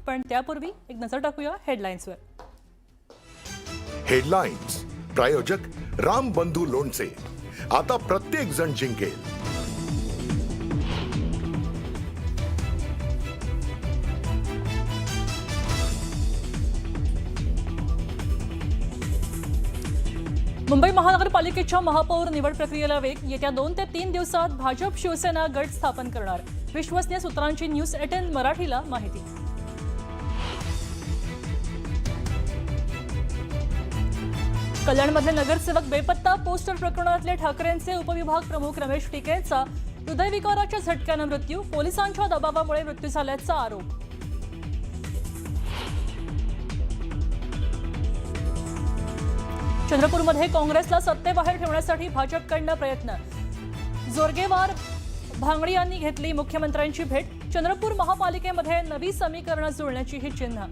पण त्यापूर्वी एक नजर टाकूया हेडलाईन्सवर. हेडलाईन्स प्रायोजक राम बंधू लोणचे. आता प्रत्येक जण जिंकेल. मुंबई महानगरपालिकेच्या महापौर निवड प्रक्रियेला वेग. येत्या 2 ते 3 दिवसात भाजप शिवसेना गट स्थापन करणार. विश्वसनीय सूत्रांची न्यूज 18 मराठीला माहिती. कल्याणमधले नगरसेवक बेपत्ता. पोस्टर प्रकरणातले ठाकरेंचे उपविभाग प्रमुख रमेश टिकेंचा हृदयविकाराच्या झटक्यानं मृत्यू. पोलिसांच्या दबावामुळे मृत्यू झाल्याचा आरोप. चंद्रपूरमध्ये काँग्रेसला सत्तेबाहेर ठेवण्यासाठी भाजपकडनं प्रयत्न. जोरगेवार भांगडी यांनी घेतली मुख्यमंत्र्यांची भेट. चंद्रपूर महापालिकेमध्ये नवी समीकरणं जुळण्याची ही चिन्ह.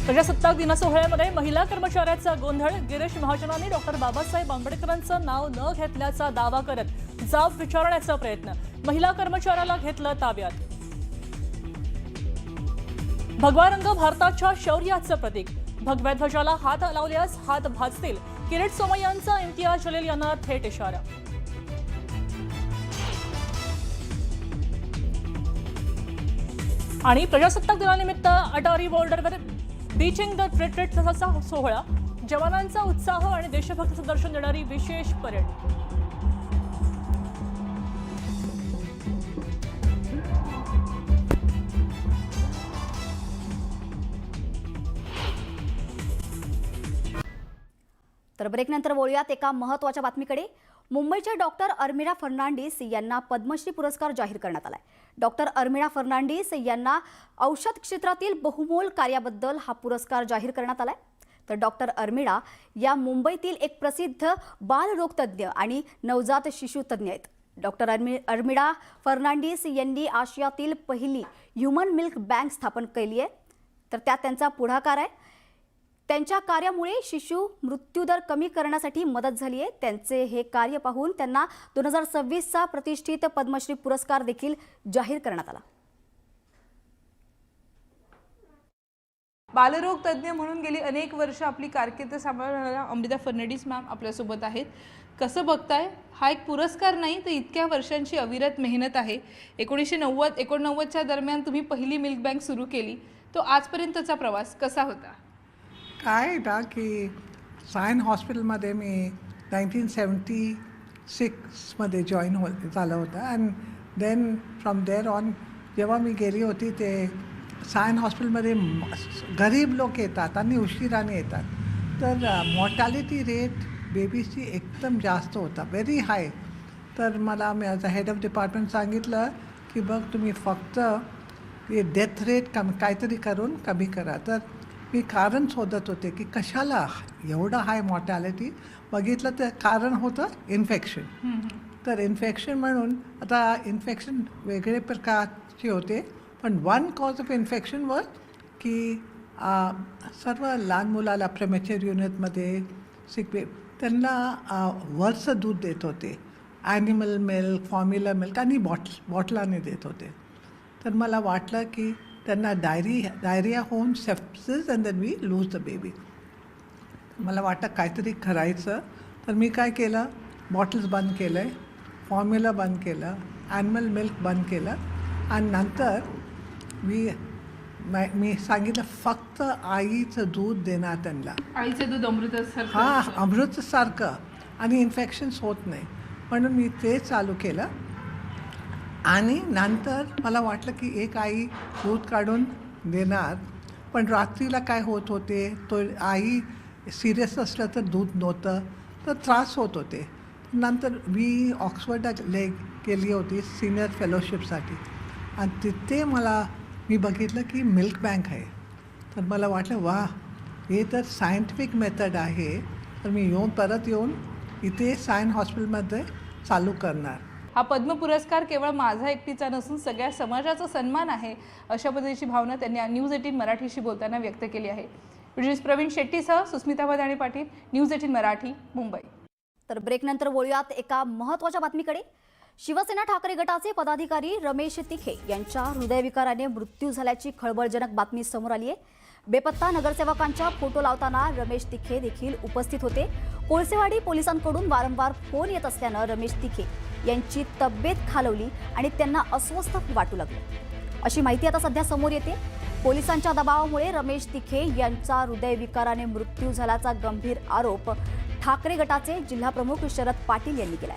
प्रजासत्ताक दिन सोहळ्यामध्ये महिला कर्मचाऱ्याचा गोंधळ. गिरीश महाजनांनी डॉक्टर बाबासाहेब आंबेडकरांचं नाव न घेतल्याचा दावा करत जाब विचारण्याचा प्रयत्न. महिला कर्मचाऱ्याला घेतलं ताब्यात. भगवा रंग भारताच्या शौर्याचं प्रतीक. भगव्या ध्वजाला हात लावल्यास हात भाजतील. किरीट सोमय्यांचा इम्तियाज जलील यांना थेट इशारा. आणि प्रजासत्ताक दिनानिमित्त अटारी बॉर्डरवर बीचिंग द रिट्रीटचा सोहळा. जवानांचा उत्साह आणि देशभक्तीचं दर्शन देणारी विशेष परेड. तर ब्रेकनंतर बोलूयात एका महत्त्वाच्या बातमीकडे. मुंबईच्या डॉक्टर अर्मिळा फर्नांडिस यांना पद्मश्री पुरस्कार जाहीर करण्यात आलाय. डॉक्टर अर्मिळा फर्नांडिस यांना औषध क्षेत्रातील बहुमोल कार्याबद्दल हा पुरस्कार जाहीर करण्यात आलाय. तर डॉक्टर अर्मिळा या मुंबईतील एक प्रसिद्ध बालरोगतज्ञ आणि नवजात शिशु तज्ञ आहेत. डॉक्टर अर्मिळा फर्नांडिस यांनी आशियातील पहिली ह्युमन मिल्क बँक स्थापन केली आहे. तर त्यात त्यांचा पुढाकार आहे. त्यांच्या कार्यामुळे शिशु मृत्यूदर कमी करण्यासाठी मदत झाली आहे. त्यांचे हे कार्य पाहून त्यांना 2026चा प्रतिष्ठित पद्मश्री पुरस्कार देखील जाहीर करण्यात आला. बालरोग तज्ज्ञ म्हणून गेली अनेक वर्ष आपली कारकीर्द सांभाळणाऱ्या अमृता फर्नांडिस मॅम आपल्यासोबत आहेत. कसं बघताय, हा एक पुरस्कार नाही तर इतक्या वर्षांची अविरत मेहनत आहे. 1989च्या दरम्यान तुम्ही पहिली मिल्क बँक सुरू केली. तो आजपर्यंतचा प्रवास कसा होता? काय ना की सायन हॉस्पिटलमध्ये मी 1976मध्ये जॉईन झालं होतं. And then from there on जेव्हा मी गेली होती ते सायन हॉस्पिटलमध्ये गरीब लोक येतात आणि उशिराने येतात. तर मॉर्टॅलिटी रेट बेबीची एकदम जास्त होता, व्हेरी हाय. तर मला मी as a head of department सांगितलं की बघ तुम्ही फक्त डेथ रेट काहीतरी करून कमी करा. तर मी कारण शोधत होते की कशाला एवढं हाय मॉर्टॅलिटी. बघितलं तर कारण होतं इन्फेक्शन. तर इन्फेक्शन म्हणून आता इन्फेक्शन वेगळे प्रकारचे होते, पण वन कॉज ऑफ इन्फेक्शन वर की सर्व लहान मुलाला प्रेमॅच्युअर युनिटमध्ये त्यांना वरचं दूध देत होते. ॲनिमल मिल्क, फॉर्म्युला मिल्क आणि बॉटलाने देत होते. तर मला वाटलं की त्यांना डायरिया होऊन sepsis and then we lose the baby. मला वाटतं काहीतरी करायचं. तर मी काय केलं, बॉटल्स बंद केलं आहे, फॉर्म्युला बंद केलं, ॲनिमल मिल्क बंद केलं. आणि नंतर मी सांगितलं फक्त आईचं दूध देणार त्यांना. आईचं दूध अमृतासारखं. हां, अमृतासारखं आणि इन्फेक्शन्स होत नाही म्हणून मी ते चालू केलं. आणि नंतर मला वाटलं की एक आई दूध काढून देणार, पण रात्रीला काय होत होते, तो आई सिरियस असलं तर दूध नव्हतं, तर त्रास होत होते. नंतर मी ऑक्सफर्डला गेली होती सिनियर फेलोशिपसाठी. आणि तिथे मी बघितलं की मिल्क बँक आहे. तर मला वाटलं वा, हे तर सायंटिफिक मेथड आहे. तर मी परत येऊन इथे सायन हॉस्पिटलमध्ये चालू करणार. हा पद्म पुरस्कार केवळ माझा एकटीचा नसून सगळ्या समाजाचा सन्मान आहे, अशा पद्धतीची भावना त्यांनी न्यूज 18 मराठीशी बोलताना व्यक्त केली आहे. प्रवीण शेट्टीसह सुस्मिता भदाणे पाटील, न्यूज 18 मराठी, मुंबई. तर ब्रेकनंतर वळूयात एका महत्त्वाच्या बातमीकडे. शिवसेना ठाकरे गटाचे पदाधिकारी रमेश तिखे यांच्या हृदयविकाराने मृत्यू झाल्याची खळबळजनक बातमी समोर आली आहे. बेपत्ता नगरसेवकांच्या फोटो लावताना रमेश तिखे देखील उपस्थित होते. कोळसेवाडी पोलिसांकडून वारंवार फोन येत असल्यानं रमेश तिखे यांची तब्येत खालवली आणि त्यांना अस्वस्थ वाटू लागलं, अशी माहिती आता सध्या समोर येते. पोलिसांच्या दबावामुळे रमेश तिखे यांचा हृदयविकाराने मृत्यू झाल्याचा गंभीर आरोप ठाकरे गटाचे जिल्हाप्रमुख शरद पाटील यांनी केलाय.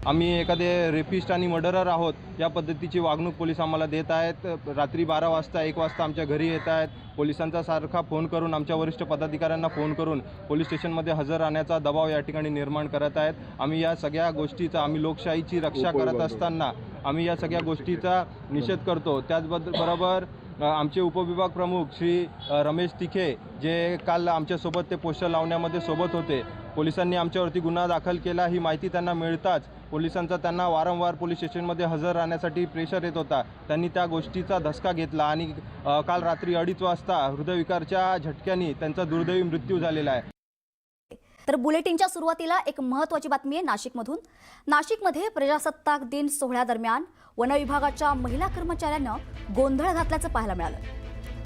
आम्ही एखादे रेपिस्ट आणि मर्डरर आहोत या पद्धतीची वागणूक पोलीस आम्हाला देत आहेत. रात्री 12 वाजता 1 वाजता आमच्या घरी येत आहेत. पोलिसांचा सारखा फोन करून, आमच्या वरिष्ठ पदाधिकाऱ्यांना फोन करून पोलीस स्टेशनमध्ये हजर राहण्याचा दबाव या ठिकाणी निर्माण करत आहेत. आम्ही या सगळ्या गोष्टीचा, आम्ही लोकशाहीची रक्षा करत असताना आम्ही या सगळ्या गोष्टीचा निषेध करतो. त्याचबरोबर आमचे उपविभाग प्रमुख श्री रमेश तिखे जे काल आमच्यासोबत ते पोस्टर लावण्यामध्ये सोबत होते, पोलिसांनी आमच्यावरती गुन्हा दाखल केला ही माहिती त्यांना मिळताच पोलिसांचा त्यांना वारंवार पोलीस स्टेशनमध्ये हजर राहण्यासाठी प्रेशर येत होता. त्यांनी त्या गोष्टीचा धसका घेतला आणि काल रात्री 2:30 वाजता हृदयविकारच्या झटक्याने त्यांचा दुर्दैवी मृत्यू झालेला आहे. तर बुलेटिनच्या सुरुवातीला एक महत्त्वाची बातमी आहे नाशिकमधून. नाशिकमध्ये प्रजासत्ताक दिन सोहळ्यादरम्यान वनविभागाच्या महिला कर्मचाऱ्यांनं गोंधळ घातल्याचं पाहायला मिळालं.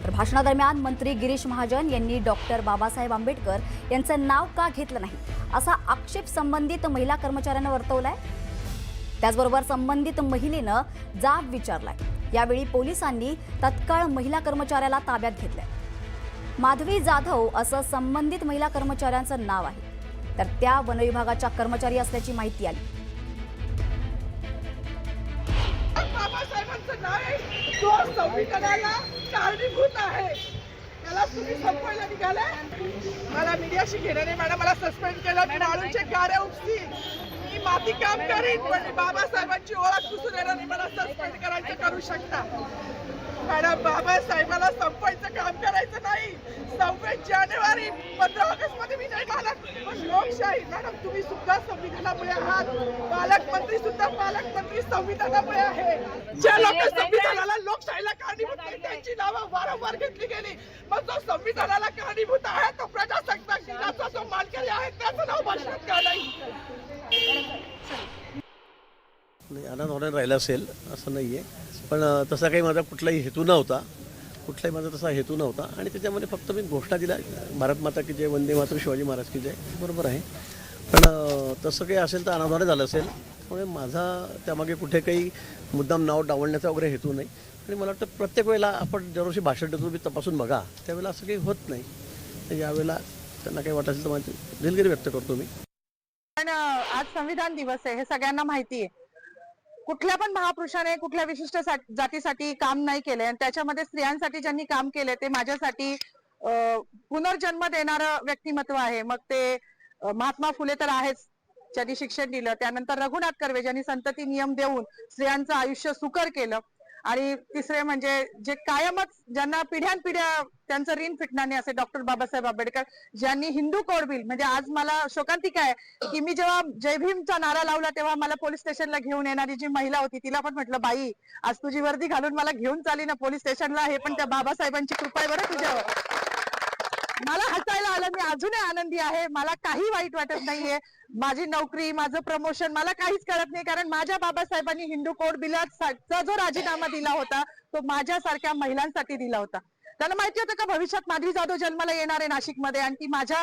तर भाषणादरम्यान मंत्री गिरीश महाजन यांनी डॉक्टर बाबासाहेब आंबेडकर यांचं नाव का घेतलं नाही असा आक्षेप संबंधित महिला कर्मचाऱ्यांना वर्तवलाय. त्याचबरोबर संबंधित महिलेनं जाब विचारलाय. यावेळी पोलिसांनी तत्काळ महिला कर्मचाऱ्याला ताब्यात घेतलंय. माधवी जाधव असं संबंधित महिला कर्मचाऱ्यांचं नाव आहे. तर त्या वनविभागाच्या कर्मचारी असल्याची माहिती आली. बाबासाहेबांचं नाव आहे, तो संविधानाला कारणीभूत आहे. त्याला तुम्ही संपवायला निघाले. मला मीडियाशी घेणं नाही मॅडम. मला सस्पेंड केलं. मी वाळूचे गाड्या उपसीन, मी माती काम करीन, पण बाबासाहेबांची ओळख पुसून येणार नाही. मला सस्पेंड करायचं करू शकता मॅडम. बाबासाहेबाला संपवायचं काम करायचं नाही. 26 जानेवारी 15 ऑगस्ट मध्ये मी नाही मालक. पण लोकशाही मॅडम, तुम्ही सुद्धा संविधानामुळे आहात. पालकमंत्री सुद्धा पालकमंत्री संविधानामुळे आहे. ज्या लोक संविधानाला, लोकशाहीला कारणीभूत नाही त्यांची नावं वारंवार घेतली गेली. मग जो संविधानाला कारणीभूत आहे तो प्रजासत्ताक दिनाचा जो मानकरी आहे त्याचं नाव भाषणात का नाही? अनाथ होण्यात राहिला असेल असं नाही आहे, पण तसा काही माझा कुठलाही हेतू नव्हता. तसा हेतू नव्हता आणि त्याच्यामध्ये फक्त मी घोषणा दिल्या, भारत माता की जय, वंदे मातरम, शिवाजी महाराज की जय, बरोबर आहे. पण तसं काही असेल तर अनाथ झालं असेल. त्यामुळे माझा त्यामागे कुठे काही मुद्दाम नाव डावलण्याचा वगैरे हेतू नाही. आणि मला वाटतं प्रत्येक वेळेला आपण दरवर्षी भाषण देतो मी तपासून बघा, त्यावेळेला असं काही होत नाही. तर यावेळेला त्यांना काही वाटत असेल तर माझी दिलगिरी व्यक्त करतो मी. पण आज संविधान दिवस आहे हे सगळ्यांना माहिती आहे. कुठल्या पण महापुरुषाने कुठल्या विशिष्ट जातीसाठी काम नाही केले आणि त्याच्यामध्ये स्त्रियांसाठी ज्यांनी काम केले ते माझ्यासाठी पुनर्जन्म देणारं व्यक्तिमत्व आहे. मग ते महात्मा फुले तर आहेच, ज्यांनी शिक्षण दिलं. त्यानंतर रघुनाथ कर्वे ज्यांनी संतती नियम देऊन स्त्रियांचं आयुष्य सुकर केलं. आणि तिसरे म्हणजे जे कायमच ज्यांना पिढ्यानपिढ्या त्यांचं ऋण फिटणार नाही असे डॉक्टर बाबासाहेब आंबेडकर, ज्यांनी हिंदू कोड बिल, म्हणजे आज मला शोकांतिका आहे की मी जेव्हा जय भीमचा नारा लावला तेव्हा मला पोलीस स्टेशनला घेऊन येणारी जी महिला होती तिला पण म्हटलं, बाई आज तुझी वर्दी घालून मला घेऊन चाली ना पोलीस स्टेशनला, हे पण त्या बाबासाहेबांची कृपा आहे बरं तुझ्यावर. मला हसायला आलं. मी अजूनही आनंदी आहे. मला काही वाईट वाटत नाहीये. माझी नोकरी, माझं प्रमोशन मला काहीच कळत नाही, कारण माझ्या बाबासाहेबांनी हिंदू कोड बिलाचा जो राजीनामा दिला होता तो माझ्यासारख्या महिलांसाठी दिला होता. त्यांना माहिती होतं का भविष्यात माधवी जाधव जन्माला येणार आहे नाशिकमध्ये आणि ती माझ्या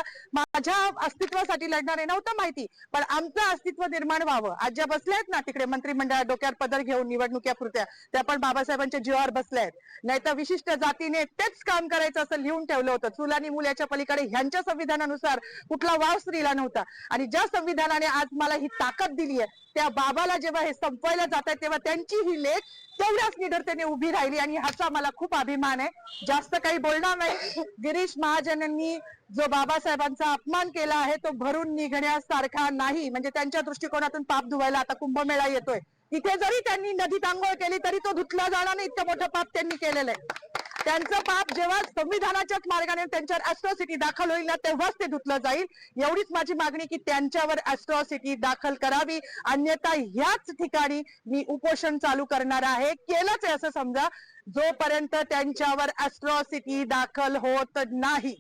अस्तित्वासाठी लढणार आहे? नव्हतं माहिती. पण आमचं अस्तित्व निर्माण व्हावं. आज ज्या बसल्या आहेत ना तिकडे मंत्रिमंडळात डोक्यावर पदर घेऊन निवडणुकीपुरत्या, त्या पण बाबासाहेबांच्या जीवावर बसल्या आहेत. नाही तर विशिष्ट जातीने तेच काम करायचं असं लिहून ठेवलं होतं. चूल आणि मूल याच्या पलीकडे ह्यांच्या संविधानानुसार कुठला वाव स्त्रीला नव्हता. आणि ज्या संविधानाने आज मला ही ताकद दिली आहे त्या बाबाला जेव्हा हे संपवायला जात आहे तेव्हा त्यांची ही लेख तेवढ्याच निडरतेने उभी राहिली आणि ह्याचा मला खूप अभिमान आहे. जास्त काही बोलणार नाही. गिरीश महाजनांनी जो बाबासाहेबांचा अपमान केला आहे तो भरून निघण्यासारखा नाही. म्हणजे त्यांच्या दृष्टिकोनातून पाप धुवायला आता कुंभमेळा येतोय. तिथे जरी त्यांनी नदीत आंघोळ केली तरी तो धुतला जाणार नाही, इतकं मोठं पाप त्यांनी केलेलं आहे. त्यांचं पाप जेव्हा संविधानाच्याच मार्गाने त्यांच्यावर ॲट्रॉसिटी दाखल होईल ना तेव्हाच ते धुतलं जाईल. एवढीच माझी मागणी की त्यांच्यावर ॲट्रॉसिटी दाखल करावी, अन्यथा ह्याच ठिकाणी मी उपोषण चालू करणार आहे. केलंच आहे असं समजा जोपर्यंत त्यांच्यावर ॲट्रॉसिटी दाखल होत नाही.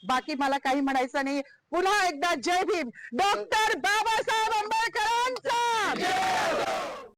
बाकी मला काही म्हणायचं नाही. पुन्हा एकदा जय भीम. डॉक्टर बाबासाहेब